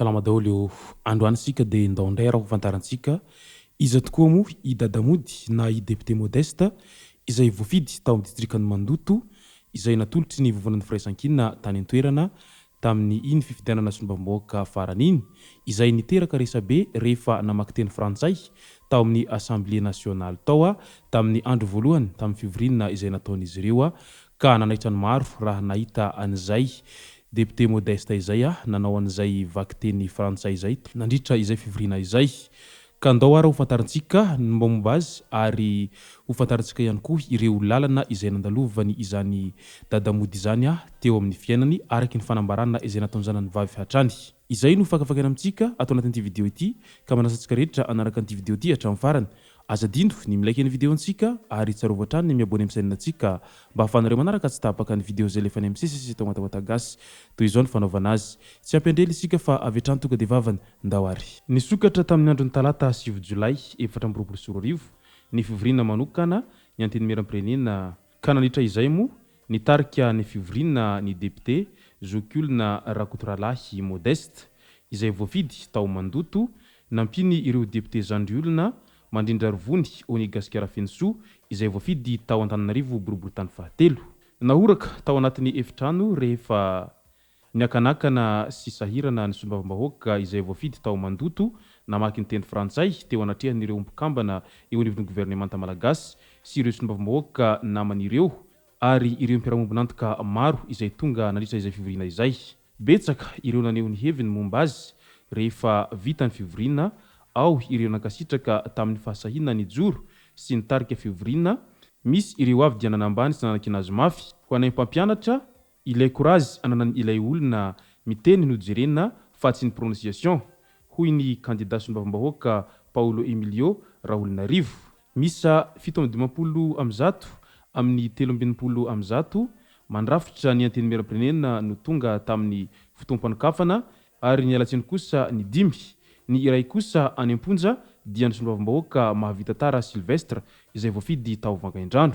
Salama daholo androanisika dia ndao indray raha ho fantarantsika iza tokoa moa i Dada Mody na i Depute Modeste izay voafidy tao amin'ny distrikany Mandoto izay natolotry ny vovonan'ny firaisan-kina tany an-toerana tamin'ny iny fifidianana sombam-bahoaka farany iny izay niteraka Resa-Be rehefa namaky teny frantsay tao amin'ny Assemblée nationale tao tamin'ny andro voalohany tamin'ny fivoriana izay nataon'izy ireo ka nanaitra ny maro raha nahita an'izay Depute Modeste izay nanao an'izay vaky teny frantsay izay nandritra izay fivoriana izay ka ndao ara ho fantarantsika ny mombamomba azy ary ho fantarantsika ihany koa ireo lalana izay nandalovany izany Dada Mody izany teo amin'ny fiainany araky ny fanambarana izay nataony zanany vavy hatrany izay no fakafakana amintsika atao anatin'ity vidéo ity ka manasantsika rehetra anaraka an'ity vidéo ity hatramin'ny farany azadino ny milaiky ny vidéo antsika ary tsarova hatrany ny miabone amin'ny chaîne-antsika mba hafanareo manaraka tsy tapaka ny vidéo zay lefa ny MCC tao WATAWATA GASY toy izao ny fanaovana azy tsy ampendrely isika fa avy hatrany tonga dia vavany ndao ary nisokatra tamin'ny andron'ny talata 7 Jolay 2024 ny fivoriana manokana ny anteny miram-pirenena ka nanitra izay moa nitarika ny fivoriana ny député zokiolona rakotoralahy Modeste izay voafidy tao Mandoto nampiny ireo député zandriolona mandrindra rovony oni gasikara fenso izay voafidy tao Antananarivo boriboritany fahatelo nahoraka tao anatin'ny efitrano rehefa niakanakana sy sahirana ny sombam-bahoaka izay voafidy tao Mandoto namaky ny teny frantsay teo anatrehan'ireo mpikambana eo anivon'ny gouvernemanta malagasy sy ireo sombam-bahoaka naman'ireo ary ireo mpiara-mombonantoka maro izay tonga nandritra izay fivoriana izay betsaka ireo naneho ny heviny momba azy rehefa vita ny fivoriana ao ireo nankasitraka tamin'ny fahasahina ny joro sy nitarika fivoriana misy ireo avy dia nanambany sy nanaky anazy mafy ho anay mpampianatra Ilay courage ananany ilay olona miteny no jerena fa tsy ny prononciation hoy ny candidat sombam-bahoaka Paulo Emilio Raolinarivo misa 720 amzato amin'ny 13 amzato mandrafitra ny anteny miram-pirenena no tonga tamin'ny fotoam-panokafana ary ny alatsiny kosa ny dimy ny iray kosa any amponja dia ny sombam-bahoaka mahavita tara Silvestre izay voafidy tao Vangaindrano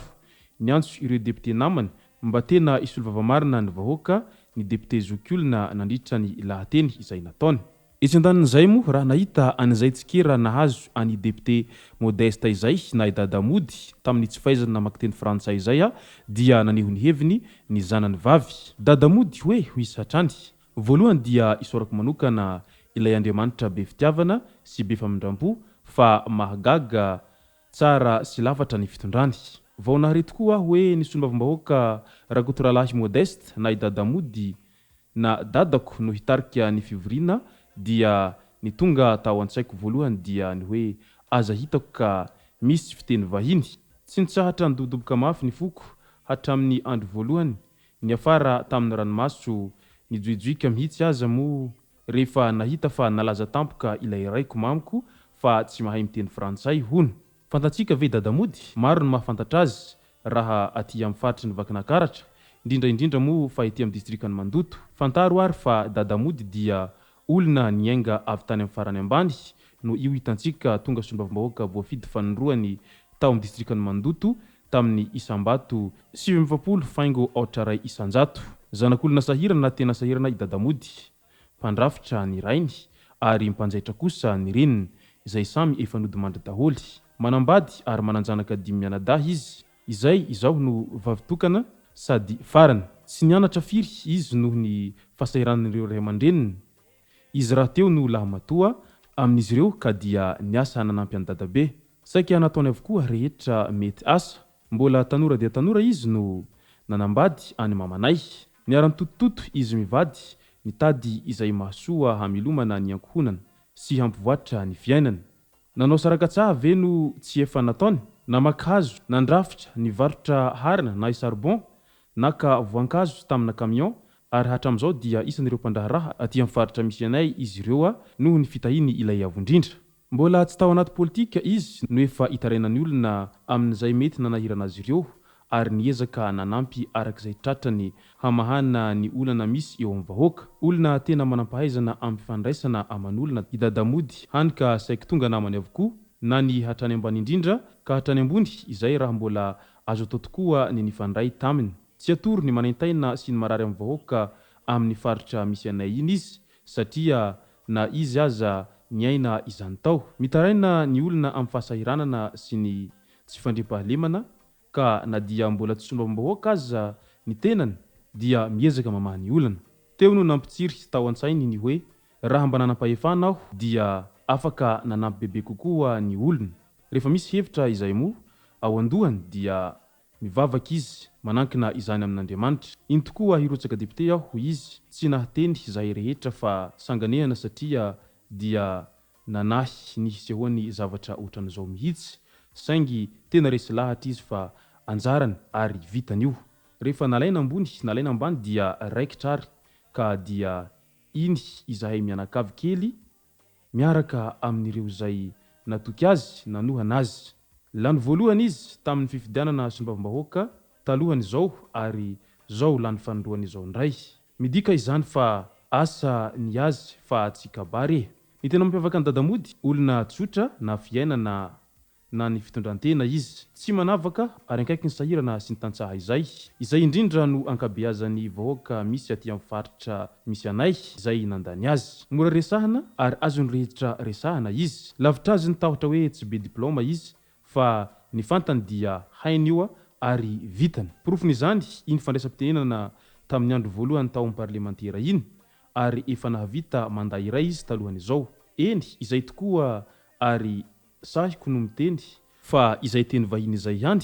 ny antso ireo député namany mba tena isolovavamarina ny vahoaka ny député zokiolona nandritra ny lahateny izay nataony etsy andanin'izay moa raha nahita an'izay tsikera nahazo any député Modeste izay na Dada Mody tamin'ny tsy fahaizana namaky teny frantsay izay dia naneho ny heviny ny zanany vavy Dada Mody hoe ho isy hatrany voalohany dia isorako manokana Ilay Andriamanitra be fitiavana sy be famindrampo fa mahagaga tsara sy lafatra ny fitondrany vao naharety koa hoe ny sombam-bahoaka rakotoralahy Modeste na Dada Mody na dadako no hitarika ny fivoriana dia ny tonga tao an-tsaiko voalohany dia ny hoe aza hitako ka misy fiteny vahiny tsy nitsahatra nidobodoboka mafy ny foko hatramin'ny andro voalohany ny afara tamin'ny ranomaso nijoijoika mihitsy aza mo rehefa nahita fa nalaza tampoka ilay raiko mamiko fa tsy mahay miteny frantsay hono fantatsika ve Dada Mody maro ny mahafantatra azy raha aty amin'ny faritry ny vakinakaratra indrindra mo fa ety amin'ny distrikany Mandoto fantaro ary fa Dada Mody dia olona niainga avy tany amin'ny farany ambany no io hitantsika tonga sombam-bahoaka voafidy fanondroany tao amin'ny distrikany Mandoto tamin'ny isambato 720 faingo aotraray isanjato zanak'olona sahirana tena sahirana i Dada Mody mpandrafitra ny rainy ary mpanjaitra kosa ny reniny izay samy efa nodimandry daholy manambady ary mananjanaka 5 mianadahy izy izay izao no vavitokana sady farany tsy nianatra firy izy noho ny fahasahiran'ireo ray aman-dreniny izy raha teo no lahamatoa amin'izy ireo ka dia niasa nanampy any Dadabe saika nataony avokoa rehetra mety asa mbola tanora dia tanora izy no nanambady any mamanay niaran-totototo izy mivady nitady izay mahasoa hamilomana ny ankohonana sy hampivoatra ny fiainana nanao saraka tsaha ve no tsy efa nataony namakazo nandrafitra nivarotra harina na charbon naka voankazo tamina camion ary hatram'izao dia isan'ireo mpandraharaha aty amin'ny faritra misy anay izy ireo noho ny fitahiny Ilay avondrindra. Mbola tsy tao anaty politika izy no efa itarainany olona amin'izay mety nanahirana azy ireo ary niezaka nanampy arak'izay tratrany hamahana ny olana misy eo amin'ny vahoaka. Olona tena manam-pahaizana amin'ny fandraisana aman'olona i Dada Mody, hany ka saika tonga namany avokoa na ny hatrany ambany indrindra ka hatrany ambony, izay raha mbola azo atao tokoa ny nifandray taminy. Tsy atory ny manaintaina sy ny marary amin'ny vahoaka amin'ny faritra misy anay iny izy, satria na izy aza niaina izany tao. Mitaraina ny olona amin'ny fahasahiranana sy ny tsy fandriam-pahalemana, ka na dia mbola tsy sombam-bahoaka aza ny tenany dia miezaka mamaha ny olana. Teo no nampitsiry tao an-tsainy ny hoe raha mba nanam-pahefana aho dia afaka nanampy bebe kokoa ny olona. Rehefa misy hevitra izay moa ao andohany dia mivavaka izy manankina izany amin'Andriamanitra. Iny tokoa hirotsaka depute aho hoy izy, tsy nahteny izahay rehetra fa sanganehana satria dia nanahy ny hisehoany zavatra ohatran'izao mihitsy, saingy tena resy lahatra izy fa anjarany ary vitan'io. Rehefa nalaina ambony nalaina ambany dia raikitra ary, ka dia iny izahay mianakavy kely miaraka amin'ireo izay natoky azy nanohana azy. Lany voalohany izy tamin'ny fifidianana sombam-bahoaka talohany izao, ary zao lany fanondroany izao indray. Midika izany fa asa ny azy fa tsy kabary. Ny tena mampiavaka ny Dada Mody, olona tsotra na fiainana na ny fitondran-tena izy, tsy manavaka ary ankaiky ny sahirana sy ny tantsaha izay indrindra no ankabeazan'ny vahoaka misy aty amin'ny faritra misy anay izay nandany azy. Mora resahana ary azony rehetra resahana izy. Lavitra azy ny tahotra hoe tsy be diplôma izy, fa ny fantany dia hainy io ary vitany. Porofon'izany iny fandraisam-pitenenana tamin'ny andro voalohany tao amin'ny parlemantera iny, ary efa nahavita mandaa iray izy talohany izao. Eny, izay tokoa ary sahiko no miteny fa izay teny vahiny izay ihany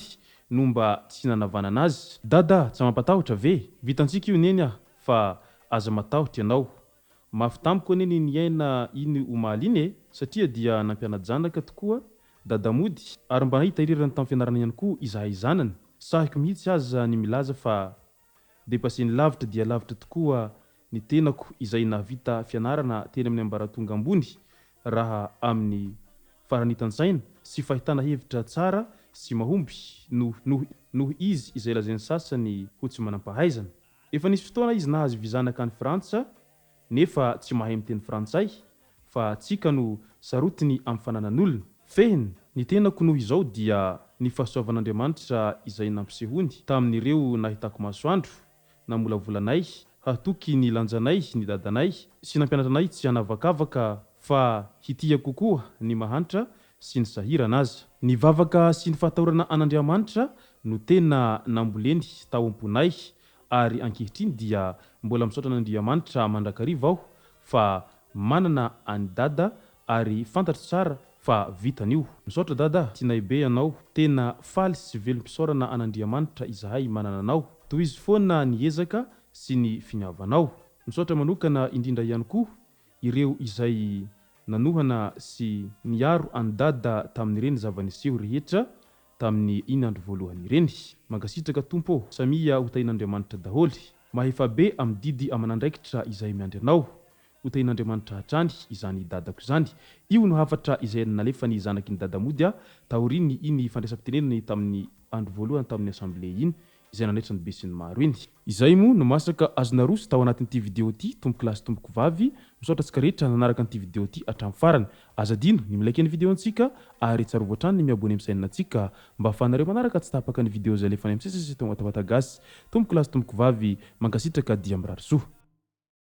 no mba tsy nanavanana azy. Dada, tsy mampatahotra ve? Vitantsika io neny fa aza matahotra ianao. Mafy tamiko neny niaina iny omaly iny satria dia nampianajanaka tokoa Dada Mody, ary mba hitahirirana tamin'ny fianarana ihany koa izahay zanany. Sahiko mihitsy aza ny milaza fa dépassé ny lavitra dia lavitra tokoa ny tenako izay nahavita fianarana teny amin'ny ambaratonga ambony raha amin'ny faranitan-tsaina sy fahitana hevitra tsara sy mahomby noho izy izay lazainy sasany ho tsy manam-pahaizana. Efa nisy fotoana izy nahazo vizanaka any Frantsa nefa tsy mahay miteny frantsay, fa tsika no sarotiny amin'ny fananan'olona. Fehiny ny tenako noho izao dia ny fahasoavan'Andriamanitra izay nampisehony tamin'ireo nahitako masoandro, namolavolanay, hatoky ny lanjanay, ny dadanay sy nampianatranay tsy hanavakavaka fa hitia kokoa ny mahantra sy ny sahirana aza. Ny vavaka sy ny fahatahorana an'Andriamanitra no tena namboleny tao am-ponay, ary ankehitriny dia mbola misaotra an'Andriamanitra mandrakariva aho fa manana any Dada ary fantatro tsara fa vitan'io. Misaotra Dada, tinay be ianao, tena faly sy velom-pisaorana an'Andriamanitra izahay manana anao. Toy izy foana ny ezaka sy ny finiavanao. Misaotra manokana indrindra ihany koa ireo izay nanohana sy niaro any Dada tamin'ireny zava-niseho rehetra tamin'ny iny andro voalohany ireny. Mankasitraka Tompo, Samia ho tain'Andriamanitra daholy. Mahefa be amin'ny didy aman'andraikitra izay miandry anao. Ho tain'Andriamanitra hatrany izany dadako izany. Io no hafatra izay nalefa ny zanaky ny Dada Mody taoriny iny fandraisam-pitenenany tamin'ny andro voalohany tamin'ny assemblée iny izay nandritra ny be sy ny maro iny. Izay moa no masaka azona rosy tao anatin'ity vidéo ty, tomboko lasy tomboko vavy, misaotra antsika rehetra nanaraka an'ity vidéo ty hatramin'ny farany. Azadino ny milaiky ny vidéo antsika ary tsarovy hatrany ny miabone amin'ny chaîne antsika mba ahafahanareo manaraka tsy tapaka ny vidéo zay alefa any amin'ny sesesety WATAWATA GASY. Tomboko lasy tomboko vavy, mankasitraka dia mirary soa.